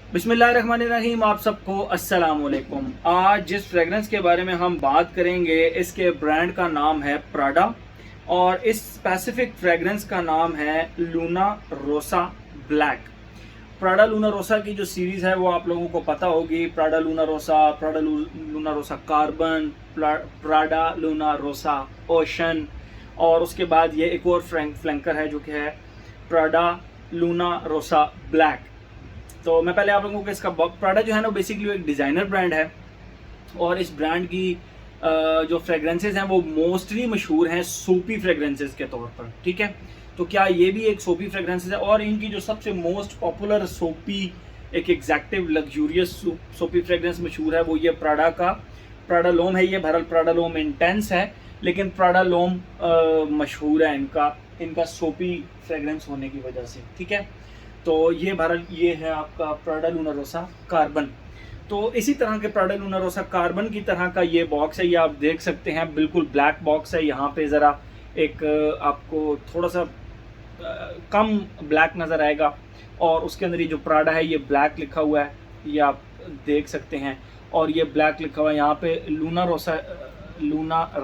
बिस्मिल्लाहिर्रहमानिर्रहीम। आप सबको अस्सलाम वालेकुम। आज जिस फ्रेगरेंस के बारे में हम बात करेंगे इसके ब्रांड का नाम है प्राडा और इस स्पेसिफिक फ्रेगरेंस का नाम है Luna Rossa black. Prada Luna रोसा की जो सीरीज़ है वो आप लोगों को पता होगी। Prada Luna Rossa, Prada Luna Rossa carbon, Prada Luna Rossa ocean, और उसके बाद ये एक और फ्लैंकर है जो कि है प्राडा लूना रोसा ब्लैक। तो मैं पहले आप लोगों को इसका प्राडा जो है ना बेसिकली एक डिज़ाइनर ब्रांड है और इस ब्रांड की जो फ्रेगरेंसेज हैं वो मोस्टली मशहूर हैं सोपी फ्रेगरेंसेज के तौर पर। ठीक है, तो क्या ये भी एक सोपी फ्रेगरेंसेज है? और इनकी जो सबसे मोस्ट पॉपुलर सोपी एक एग्जैक्टिव लग्जूरियस सोपी फ्रेगरेंस मशहूर है वो ये प्राडा का प्राडा लोम है। ये बहरहाल प्राडा लोम इंटेंस है, लेकिन प्राडा लोम मशहूर है इनका सोपी फ्रेगरेंस होने की वजह से। ठीक है, तो ये बहरहाल ये है आपका प्राडा लूना रोसा कार्बन। तो इसी तरह के प्राडा लूना रोसा कार्बन की तरह का ये बॉक्स है, ये आप देख सकते हैं बिल्कुल ब्लैक बॉक्स है। यहाँ पे ज़रा एक आपको थोड़ा सा कम ब्लैक नज़र आएगा और उसके अंदर ये जो प्राडा है ये ब्लैक लिखा हुआ है, ये आप देख सकते हैं। और ये ब्लैक लिखा हुआ है, यहाँ पे लूना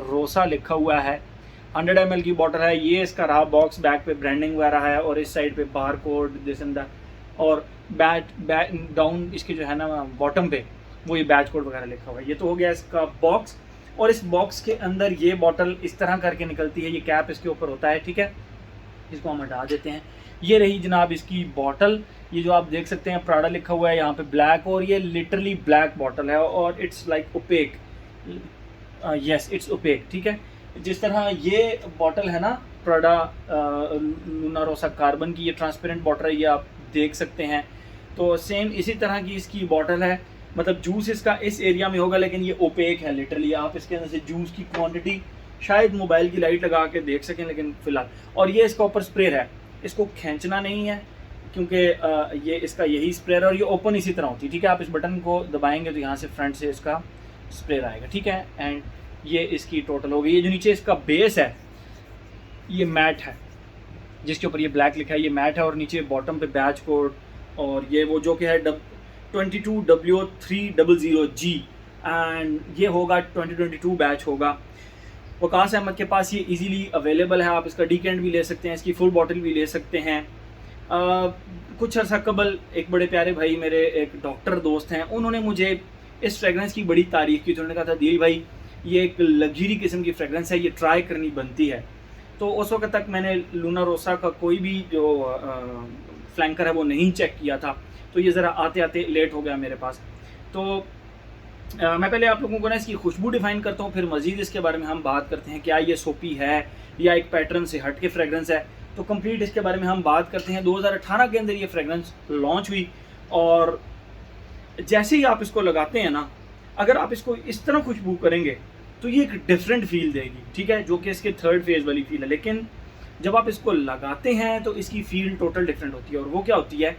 रोसा लिखा हुआ है। 100 ml की बॉटल है। ये इसका रहा बॉक्स, बैक पे ब्रांडिंग वगैरह है और इस साइड पे bar code this and that, और बैक डाउन इसके जो है ना बॉटम पे वो ये बैच कोड वगैरह लिखा हुआ है। ये तो हो गया इसका बॉक्स। और इस बॉक्स के अंदर ये बॉटल इस तरह करके निकलती है, ये कैप इसके ऊपर होता है। ठीक है, इसको हम हटा देते हैं। ये रही जनाब इसकी बॉटल। ये जो आप देख सकते हैं प्राडा लिखा हुआ है यहाँ पे ब्लैक, और ये लिटरली ब्लैक बॉटल है और it's like opaque. Yes, it's opaque. ठीक है, जिस तरह ये बॉटल है ना प्राडा लूना रोसा कार्बन की, ये ट्रांसपेरेंट बॉटल है, ये आप देख सकते हैं। तो सेम इसी तरह की इसकी बॉटल है, मतलब जूस इसका इस एरिया में होगा लेकिन ये ओपेक है लिटरली। आप इसके अंदर से जूस की क्वांटिटी शायद मोबाइल की लाइट लगा के देख सकें, लेकिन फ़िलहाल। और ये इसका ऊपर स्प्रेयर है, इसको खींचना नहीं है क्योंकि ये इसका यही स्प्रेयर है और ये ओपन इसी तरह होती है। ठीक है, आप इस बटन को दबाएंगे तो यहाँ से फ्रंट से इसका स्प्रेयर आएगा। ठीक है, एंड ये इसकी टोटल हो गई। ये जो नीचे इसका बेस है ये मैट है, जिसके ऊपर ये ब्लैक लिखा है, ये मैट है। और नीचे बॉटम पे बैच कोड, और ये वो जो कि है 22W300G, एंड ये होगा 2022 बैच होगा। वकास अहमद के पास ये इजीली अवेलेबल है, आप इसका डीकेंट भी ले सकते हैं, इसकी फुल बॉटल भी ले सकते हैं। कुछ अर्सा कबल एक बड़े प्यारे भाई मेरे एक डॉक्टर दोस्त हैं, उन्होंने मुझे इस फ्रेगरेंस की बड़ी तारीफ़ की। उन्होंने कहा था दिल भाई ये एक लग्जरी किस्म की फ्रेगरेंस है, ये ट्राई करनी बनती है। तो उस वक्त तक मैंने लूना रोसा का कोई भी जो फ्लैंकर है वो नहीं चेक किया था, तो ये ज़रा आते आते लेट हो गया मेरे पास। तो मैं पहले आप लोगों को ना इसकी खुशबू डिफ़ाइन करता हूँ, फिर मज़ीद इसके बारे में हम बात करते हैं क्या ये सोपी है या एक पैटर्न से हट के फ्रेगरेंस है। तो कंप्लीट इसके बारे में हम बात करते हैं। 2018 के अंदर ये फ्रेगरेंस लॉन्च हुई और जैसे ही आप इसको लगाते हैं ना, अगर आप इसको इस तरह खुशबू करेंगे तो ये एक डिफरेंट फील देगी। ठीक है, जो कि इसके थर्ड फेज़ वाली फील है, लेकिन जब आप इसको लगाते हैं तो इसकी फील टोटल डिफरेंट होती है। और वो क्या होती है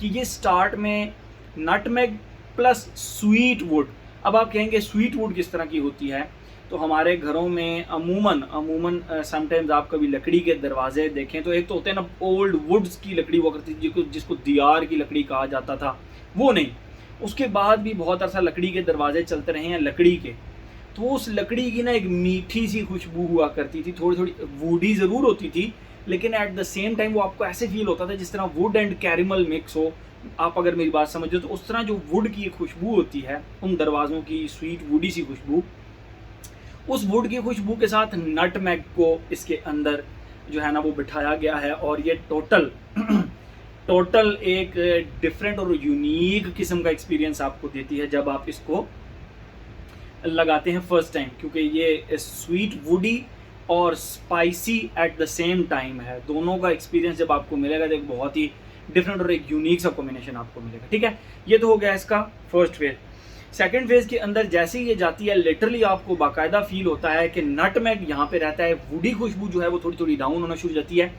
कि ये स्टार्ट में नटमेग प्लस स्वीट वुड। अब आप कहेंगे स्वीट वुड किस तरह की होती है, तो हमारे घरों में अमूमन समटाइम्स आप कभी लकड़ी के दरवाजे देखें तो एक तो होते हैं ना ओल्ड वुड्स की लकड़ी हुआ करती थी जिसको दियार की लकड़ी कहा जाता था, वो नहीं। उसके बाद भी बहुत अरसा लकड़ी के दरवाजे चलते रहे हैं लकड़ी के, तो उस लकड़ी की ना एक मीठी सी खुशबू हुआ करती थी, थोड़ी थोड़ी वुडी ज़रूर होती थी, लेकिन एट द सेम टाइम वो आपको ऐसे फील होता था जिस तरह वुड एंड कैरेमल मिक्स हो। आप अगर मेरी बात समझो तो उस तरह जो वुड की खुशबू होती है, उन दरवाज़ों की स्वीट वुडी सी खुशबू, उस वुड की खुशबू के साथ नटमेग को इसके अंदर जो है ना वो बिठाया गया है। और ये टोटल एक डिफरेंट और यूनिक किस्म का एक्सपीरियंस आपको देती है जब आप इसको लगाते हैं फर्स्ट टाइम, क्योंकि ये स्वीट वुडी और spicy at the same time है। दोनों का एक्सपीरियंस जब आपको मिलेगा तो एक बहुत ही डिफरेंट और एक यूनिक सा कॉम्बिनेशन आपको मिलेगा। ठीक है, ये तो हो गया इसका फर्स्ट फेज। सेकंड फेज के अंदर जैसे ही ये जाती है लिटरली आपको बाकायदा फील होता है कि नटमेग यहाँ पे रहता है, वुडी खुशबू जो है वो थोड़ी थोड़ी डाउन होना शुरू हो जाती है,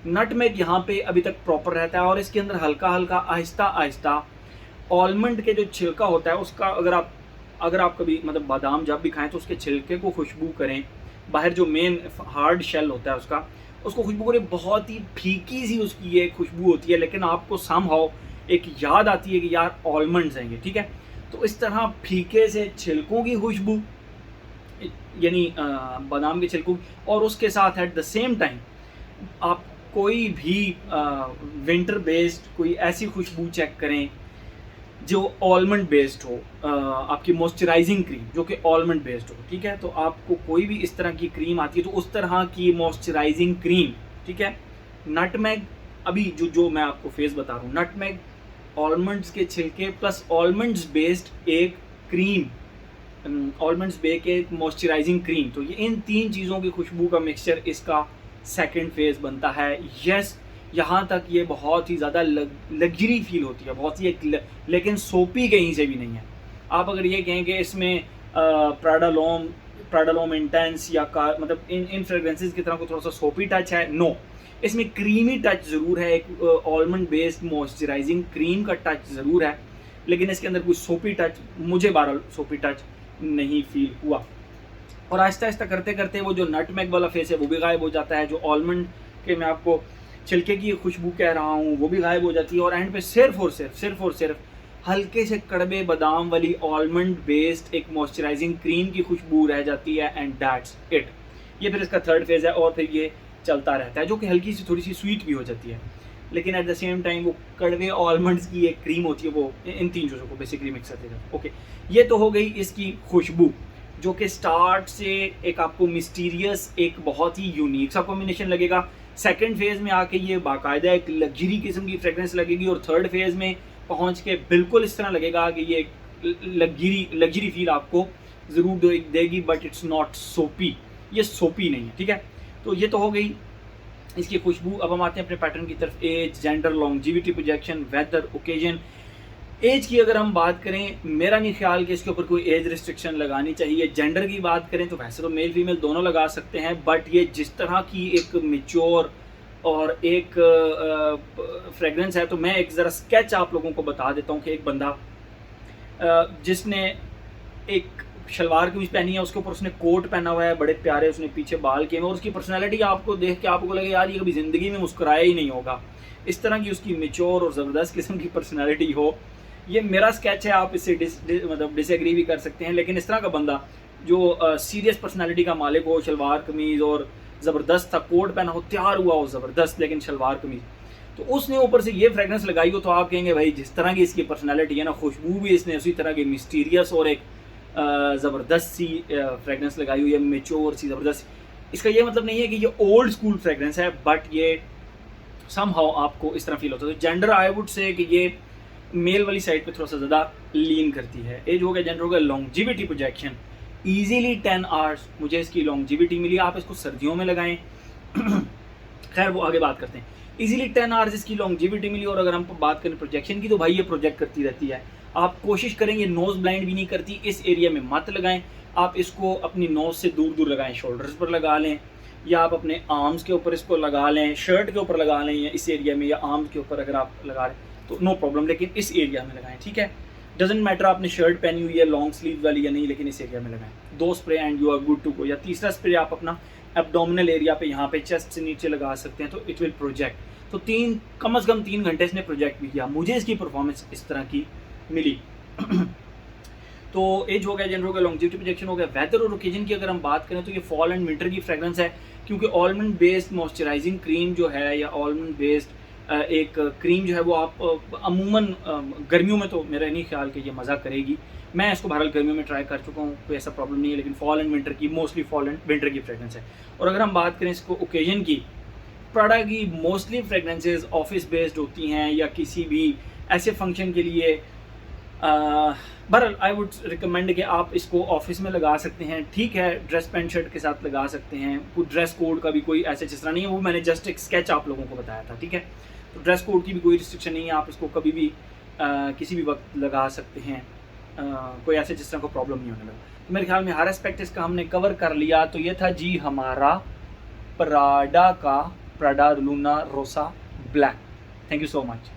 नटमेग यहाँ पे अभी तक प्रॉपर रहता है। और इसके अंदर हल्का हल्का आहिस्ता आहिस्ता ऑलमंड के जो छिलका होता है उसका, अगर आप कभी मतलब बादाम जब भी खाएं तो उसके छिलके को खुशबू करें, बाहर जो मेन हार्ड शेल होता है उसको खुशबू करें, बहुत ही फीकी सी उसकी ये खुशबू होती है, लेकिन आपको समहाउ एक याद आती है कि यार ऑलमंड्स हैं ये, ठीक है। तो इस तरह फीके से छिलकों की खुशबू, यानी बादाम के छिलकों, और उसके साथ एट द सेम टाइम आप कोई भी विंटर बेस्ड कोई ऐसी खुशबू चेक करें जो ऑलमंड बेस्ड हो, आपकी मॉइस्चराइजिंग क्रीम जो कि ऑलमंड बेस्ड हो, ठीक है। तो आपको कोई भी इस तरह की क्रीम आती है तो उस तरह की मॉइस्चराइजिंग क्रीम, ठीक है। नटमेग, अभी जो मैं आपको फेस बता रहा हूँ, नटमेग, ऑलमंड्स के छिलके प्लस ऑलमंड्स बेस्ड एक क्रीम, ऑलमंड्स बेस्ड एक मॉइस्चराइजिंग क्रीम, तो ये इन तीन चीज़ों की खुशबू का मिक्सचर इसका सेकंड फेज बनता है। यस, यहाँ तक ये बहुत ही ज़्यादा लग्जरी फील होती है, बहुत ही लेकिन सोपी कहीं से भी नहीं है। आप अगर ये कहें कि इसमें प्राडालोम इंटेंस या मतलब इन फ्रेग्रेंसेस की तरह को थोड़ा सा सोपी टच है, नो, इसमें क्रीमी टच ज़रूर है, एक ऑलमंड बेस्ड मॉइस्चराइजिंग क्रीम का टच ज़रूर है, लेकिन इसके अंदर कोई सोपी टच, मुझे बहरहाल सोपी टच नहीं फील हुआ। और आहिस्ता आहिस्ता करते करते वो जो नटमेग वाला फेस है वो भी गायब हो जाता है, जो ऑलमंड के मैं आपको छिलके की खुशबू कह रहा हूँ वो भी गायब हो जाती है, और एंड पे सिर्फ और सिर्फ हल्के से कड़वे बादाम वाली ऑलमंड बेस्ड एक मॉइस्चराइजिंग क्रीम की खुशबू रह जाती है, एंड दैट्स इट। ये फिर इसका थर्ड फेज़ है, और फिर ये चलता रहता है, जो कि हल्की सी थोड़ी सी स्वीट भी हो जाती है, लेकिन एट द सेम टाइम वो कड़वे ऑलमंड्स की एक क्रीम होती है, वो इन तीन चीज़ों को बेसिकली मिक्स करते हैं। ओके, ये तो हो गई इसकी खुशबू, जो कि स्टार्ट से एक आपको मिस्टीरियस, एक बहुत ही यूनिक सा कॉम्बिनेशन लगेगा। सेकंड फेज़ में आके ये बाकायदा एक लग्जरी किस्म की फ्रेग्रेंस लगेगी, और थर्ड फेज़ में पहुंच के बिल्कुल इस तरह लगेगा कि ये लग्जरी फील आपको ज़रूर देगी, बट इट्स नॉट सोपी, ये सोपी नहीं है, ठीक है। तो ये तो हो गई इसकी खुशबू। अब हम आते हैं अपने पैटर्न की तरफ। Age, gender, longevity, projection, weather, occasion. Age की अगर हम बात करें, मेरा नहीं ख्याल कि इसके ऊपर कोई एज रिस्ट्रिक्शन लगानी चाहिए। जेंडर की बात करें तो वैसे तो मेल फीमेल दोनों लगा सकते हैं, बट ये जिस तरह की एक मैच्योर और एक फ्रेगरेंस है, तो मैं एक ज़रा स्केच आप लोगों को बता देता हूँ कि एक बंदा जिसने एक शलवार कमीज पहनी है, उसके ऊपर उसने कोट पहना हुआ है, बड़े प्यारे उसने पीछे बाल किए हैं, और उसकी पर्सनैलिटी आपको देख के आपको लगे यार ये कभी ज़िंदगी में मुस्कुराया ही नहीं होगा, इस तरह की उसकी मैच्योर और ज़बरदस्त किस्म की पर्सनैलिटी हो। ये मेरा स्केच है, आप इससे मतलब डिसएग्री भी कर सकते हैं, लेकिन इस तरह का बंदा जो सीरियस पर्सनैलिटी का मालिक हो, शलवार कमीज़ और ज़बरदस्त था, कोट पहना हो, तैयार हुआ हो ज़बरदस्त, लेकिन शलवार कमीज़, तो उसने ऊपर से ये फ्रेगरेंस लगाई हो, तो आप कहेंगे भाई जिस तरह की इसकी पर्सनैलिटी है ना, खुशबू भी इसने उसी तरह की मिस्टीरियस और एक ज़बरदस्त सी फ्रेगरेंस लगाई हुई है, मेच्योर सी ज़बरदस्त। इसका ये मतलब नहीं है कि ये ओल्ड स्कूल फ्रेगरेंस है, बट ये समहाउ आपको इस तरह फील होता है। तो जेंडर आई वुड से कि ये मेल वाली साइड पे थोड़ा सा ज़्यादा लीन करती है। एज हो गया, जेंडर हो गया, लॉन्जिविटी, प्रोजेक्शन, ईजीली 10 आवर्स मुझे इसकी लॉन्जिविटी मिली। आप इसको सर्दियों में लगाएं खैर वो आगे बात करते हैं। ईजिली 10 आवर्स इसकी लॉन्जिविटी मिली। और अगर हम बात करें प्रोजेक्शन की, तो भाई ये प्रोजेक्ट करती रहती है। आप कोशिश करें ये नोज़ ब्लाइंड भी नहीं करती, इस एरिया में मत लगाएं। आप इसको अपनी नोज़ से दूर दूर लगाएं, शोल्डर्स पर लगा लें, या आप अपने आर्म्स के ऊपर इसको लगा लें, शर्ट के ऊपर लगा लें, या इस एरिया में, या आर्म्स के ऊपर अगर आप लगा लें तो नो प्रॉब्लम, लेकिन इस एरिया में लगाएं, ठीक है। डजेंट मैटर आपने शर्ट पहनी हुई है लॉन्ग स्लीव वाली या नहीं, लेकिन इस एरिया में लगाएं। 2 spray and you are good to go. या तीसरा स्प्रे आप अपना एब्डोमिनल एरिया पे, यहाँ पे चेस्ट से नीचे लगा सकते हैं, तो इट विल प्रोजेक्ट। तो कम से कम 3 घंटे इसने प्रोजेक्ट भी किया, मुझे इसकी परफॉर्मेंस इस तरह की मिली। तो एज हो गया, जेंडर हो गया, लॉन्जिविटी, प्रोजेक्शन हो गया। वेदर और ओकेजन की अगर हम बात करें तो ये फॉल एंड विंटर की फ्रेग्रेंस है, क्योंकि ऑलमंड बेस्ड मॉइस्चराइजिंग क्रीम जो है, या ऑलमंड बेस्ड एक क्रीम जो है, वो आप अमूमन गर्मियों में तो मेरा नहीं ख्याल कि ये मज़ा करेगी। मैं इसको बहरहाल गर्मियों में ट्राई कर चुका हूँ, कोई ऐसा प्रॉब्लम नहीं है, लेकिन फॉल एंड विंटर की, मोस्टली फॉल एंड विंटर की फ्रेग्रेंस है। और अगर हम बात करें इसको ओकेजन की, प्राडा की मोस्टली फ्रेग्रेंसेज ऑफिस बेस्ड होती हैं, या किसी भी ऐसे फंक्शन के लिए। बहरहाल आई वुड रिकमेंड कि आप इसको ऑफिस में लगा सकते हैं, ठीक है, ड्रेस पैंट शर्ट के साथ लगा सकते हैं, कोई ड्रेस कोड का भी कोई ऐसे जिस तरह नहीं है, वो मैंने जस्ट एक स्केच आप लोगों को बताया था, ठीक है। तो ड्रेस कोड की भी कोई रिस्ट्रिक्शन नहीं है, आप इसको कभी भी किसी भी वक्त लगा सकते हैं, कोई ऐसे जिस तरह को प्रॉब्लम नहीं होने लगा। तो मेरे ख्याल में हर एस्पेक्ट इसका हमने कवर कर लिया। तो ये था जी हमारा Prada Luna Rossa black. Thank you so much.